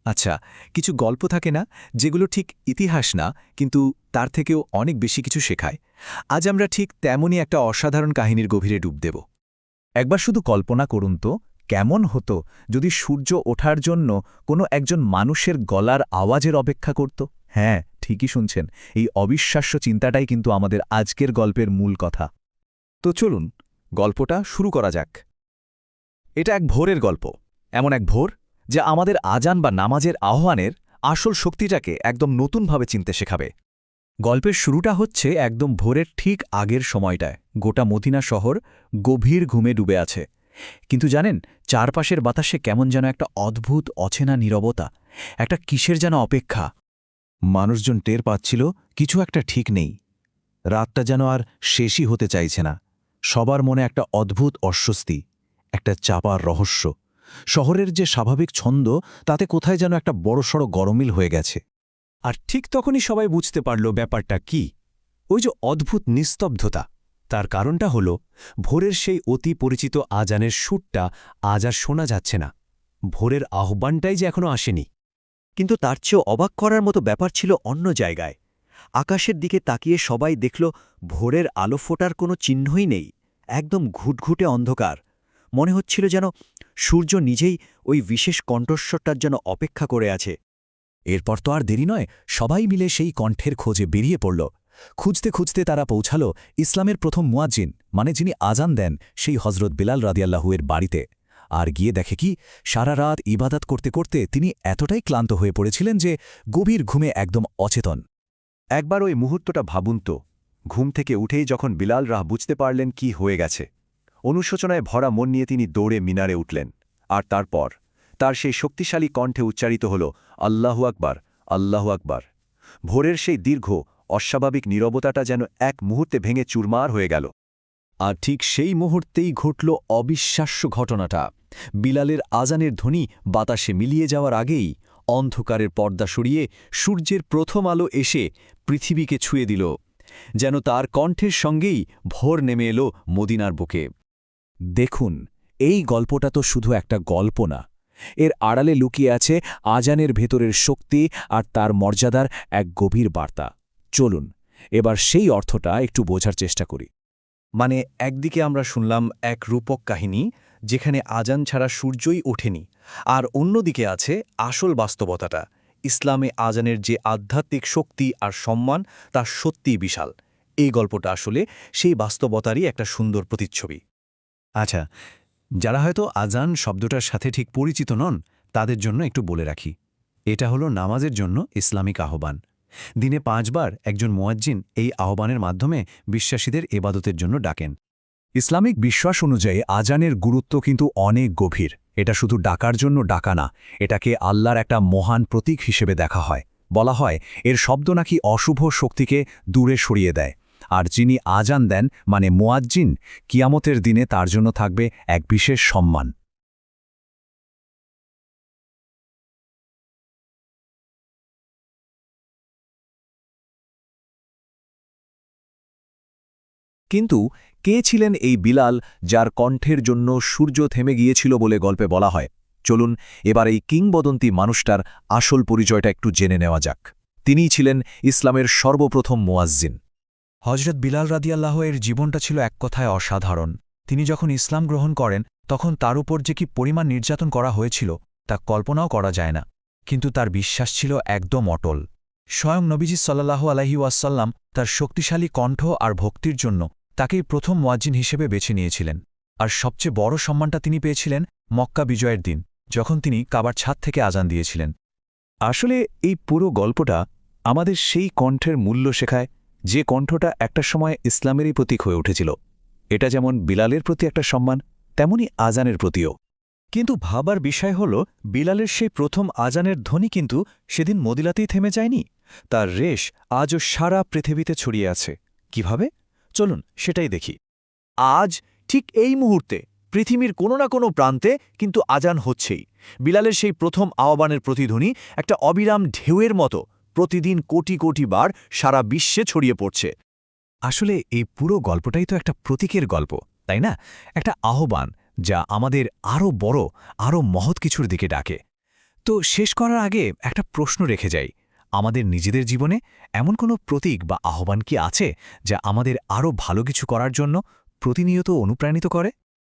আচ্ছা, কিছু গল্প থাকে না যেগুলো ঠিক ইতিহাস না, কিন্তু তার থেকেও অনেক বেশি কিছু শেখায়। আজ আমরা ঠিক তেমনই একটা অসাধারণ কাহিনীর গভীরে ডুব দেব। একবার শুধু কল্পনা করুন তো, কেমন হতো যদি সূর্য ওঠার জন্য কোনো একজন মানুষের গলার আওয়াজের অপেক্ষা করত। হ্যাঁ, ঠিকই শুনছেন, এই অবিশ্বাস্য চিন্তাটাই কিন্তু আমাদের আজকের গল্পের মূল কথা। তো চলুন গল্পটা শুরু করা যাক। এটা এক ভোরের গল্প, এমন এক ভোর যা আমাদের আজান বা নামাজের আহ্বানের আসল শক্তিটাকে একদম নতুনভাবে চিনতে শেখাবে। গল্পের শুরুটা হচ্ছে একদম ভোরের ঠিক আগের সময়টায়। গোটা মদিনা শহর গভীর ঘুমে ডুবে আছে, কিন্তু জানেন, চারপাশের বাতাসে কেমন যেন একটা অদ্ভুত অচেনা নীরবতা, একটা কিসের যেন অপেক্ষা। মানুষজন টের পাচ্ছিল কিছু একটা ঠিক নেই। রাতটা যেন আর শেষই হতে চাইছে না। সবার মনে একটা অদ্ভুত অস্বস্তি, একটা চাপার রহস্য। শহরের যে স্বাভাবিক ছন্দ, তাতে কোথায় যেন একটা বড়সড় গরমিল হয়ে গেছে। আর ঠিক তখনই সবাই বুঝতে পারল ব্যাপারটা কি। ওই যে অদ্ভুত নিস্তব্ধতা, তার কারণটা হল ভোরের সেই অতি পরিচিত আজানের সুরটা আজ আর শোনা যাচ্ছে না। ভোরের আহ্বানটাই যে এখনো আসেনি। কিন্তু তার চেয়েও অবাক করার মতো ব্যাপার ছিল অন্য জায়গায়। আকাশের দিকে তাকিয়ে সবাই দেখল ভোরের আলো ফোটার কোনো চিহ্নই নেই। একদম ঘুটঘুটে অন্ধকার। মনে হচ্ছিল যেন সূর্য নিজেই ওই বিশেষ কণ্ঠস্বরটার জন্য অপেক্ষা করে আছে। এরপর তো আর দেরি নয়, সবাই মিলে সেই কণ্ঠের খোঁজে বেরিয়ে পড়ল। খুঁজতে খুঁজতে তারা পৌঁছাল ইসলামের প্রথম মুয়াজ্জিন, মানে যিনি আজান দেন, সেই হজরত বিলাল রাদিয়াল্লাহুয়ের বাড়িতে। আর গিয়ে দেখে কি, সারা রাত ইবাদত করতে করতে তিনি এতটাই ক্লান্ত হয়ে পড়েছিলেন যে গভীর ঘুমে একদম অচেতন। একবার ওই মুহূর্তটা ভাবুন তো, ঘুম থেকে উঠেই যখন বিলাল রাহ বুঝতে পারলেন কি হয়ে গেছে। অনুশোচনায় ভরা মন নিয়ে তিনি দৌড়ে মিনারে উঠলেন। আর তারপর তার সেই শক্তিশালী কণ্ঠে উচ্চারিত হল, আল্লাহু আকবার, আল্লাহু আকবার। ভোরের সেই দীর্ঘ অস্বাভাবিক নীরবতাটা যেন এক মুহূর্তে ভেঙে চুরমার হয়ে গেল। আর ঠিক সেই মুহূর্তেই ঘটল অবিশ্বাস্য ঘটনাটা। বিলালের আজানের ধ্বনি বাতাসে মিলিয়ে যাওয়ার আগেই অন্ধকারের পর্দা সরিয়ে সূর্যের প্রথম আলো এসে পৃথিবীকে ছুঁয়ে দিল। যেন তার কণ্ঠের সঙ্গেই ভোর নেমে এলো মদিনার বুকে। দেখুন, এই গল্পটা তো শুধু একটা গল্প না, এর আড়ালে লুকিয়ে আছে আজানের ভেতরের শক্তি আর তার মর্যাদার এক গভীর বার্তা। চলুন এবার সেই অর্থটা একটু বোঝার চেষ্টা করি। মানে, একদিকে আমরা শুনলাম এক রূপক কাহিনী যেখানে আজান ছাড়া সূর্যই ওঠেনি, আর অন্যদিকে আছে আসল বাস্তবতাটা। ইসলামে আজানের যে আধ্যাত্মিক শক্তি আর সম্মান, তা সত্যিই বিশাল। এই গল্পটা আসলে সেই বাস্তবতারই একটা সুন্দর প্রতিচ্ছবি। আচ্ছা, যারা হয়তো আজান শব্দটার সাথে ঠিক পরিচিত নন, তাদের জন্য একটু বলে রাখি। এটা হলো নামাজের জন্য ইসলামিক আহ্বান। দিনে 5 বার একজন মুয়াজ্জিন এই আহ্বানের মাধ্যমে বিশ্বাসীদের ইবাদতের জন্য ডাকেন। ইসলামিক বিশ্বাস অনুযায়ী আজানের গুরুত্ব কিন্তু অনেক গভীর। এটা শুধু ডাকার জন্য ডাকা না, এটাকে আল্লাহর একটা মহান প্রতীক হিসেবে দেখা হয়। বলা হয় এর শব্দ নাকি অশুভ শক্তিকে দূরে সরিয়ে দেয়। আর যিনি আজান দেন, মানে মুয়াজ্জিন, কিয়ামতের দিনে তার জন্য থাকবে এক বিশেষ সম্মান। কিন্তু কে ছিলেন এই বিলাল, যার কণ্ঠের জন্য সূর্য থেমে গিয়েছিল বলে গল্পে বলা হয়? চলুন এবার এই কিংবদন্তি মানুষটার আসল পরিচয়টা একটু জেনে নেওয়া যাক। তিনিই ছিলেন ইসলামের সর্বপ্রথম মুয়াজ্জিন। হজরত বিলাল রাদিয়াল্লাহু এর জীবনটা ছিল এক কথায় অসাধারণ। তিনি যখন ইসলাম গ্রহণ করেন, তখন তার উপর যে কি পরিমাণ নির্যাতন করা হয়েছিল তা কল্পনাও করা যায় না। কিন্তু তার বিশ্বাস ছিল একদম অটল। স্বয়ং নবীজি সাল্লাল্লাহু আলাইহি ওয়াসাল্লাম তার শক্তিশালী কণ্ঠ আর ভক্তির জন্য তাকেই প্রথম মুয়াজ্জিন হিসেবে বেছে নিয়েছিলেন। আর সবচেয়ে বড় সম্মানটা তিনি পেয়েছিলেন মক্কা বিজয়ের দিন, যখন তিনি কাবার ছাদ থেকে আজান দিয়েছিলেন। আসলে এই পুরো গল্পটা আমাদের সেই কণ্ঠের মূল্য শেখায়, যে কণ্ঠটা একটা সময় ইসলামেরই প্রতীক হয়ে উঠেছিল। এটা যেমন বিলালের প্রতি একটা সম্মান, তেমনি আজানের প্রতিও। কিন্তু ভাবার বিষয় হল, বিলালের সেই প্রথম আজানের ধ্বনি কিন্তু সেদিন মদিনাতেই থেমে যায়নি। তার রেশ আজও সারা পৃথিবীতে ছড়িয়ে আছে। কিভাবে? চলুন সেটাই দেখি। আজ ঠিক এই মুহূর্তে পৃথিবীর কোনো না কোনো প্রান্তে কিন্তু আজান হচ্ছেই। বিলালের সেই প্রথম আহ্বানের প্রতিধ্বনি একটা অবিরাম ঢেউয়ের মতো প্রতিদিন কোটি কোটি বার সারা বিশ্বে ছড়িয়ে পড়ছে। আসলে এই পুরো গল্পটাই তো একটা প্রতীকের গল্প, তাই না? একটা আহ্বান যা আমাদের আরও বড়, আরও মহৎ কিছুর দিকে ডাকে। তো শেষ করার আগে একটা প্রশ্ন রেখে যাই, আমাদের নিজেদের জীবনে এমন কোনো প্রতীক বা আহ্বান কি আছে যা আমাদের আরও ভালো কিছু করার জন্য প্রতিনিয়ত অনুপ্রাণিত করে?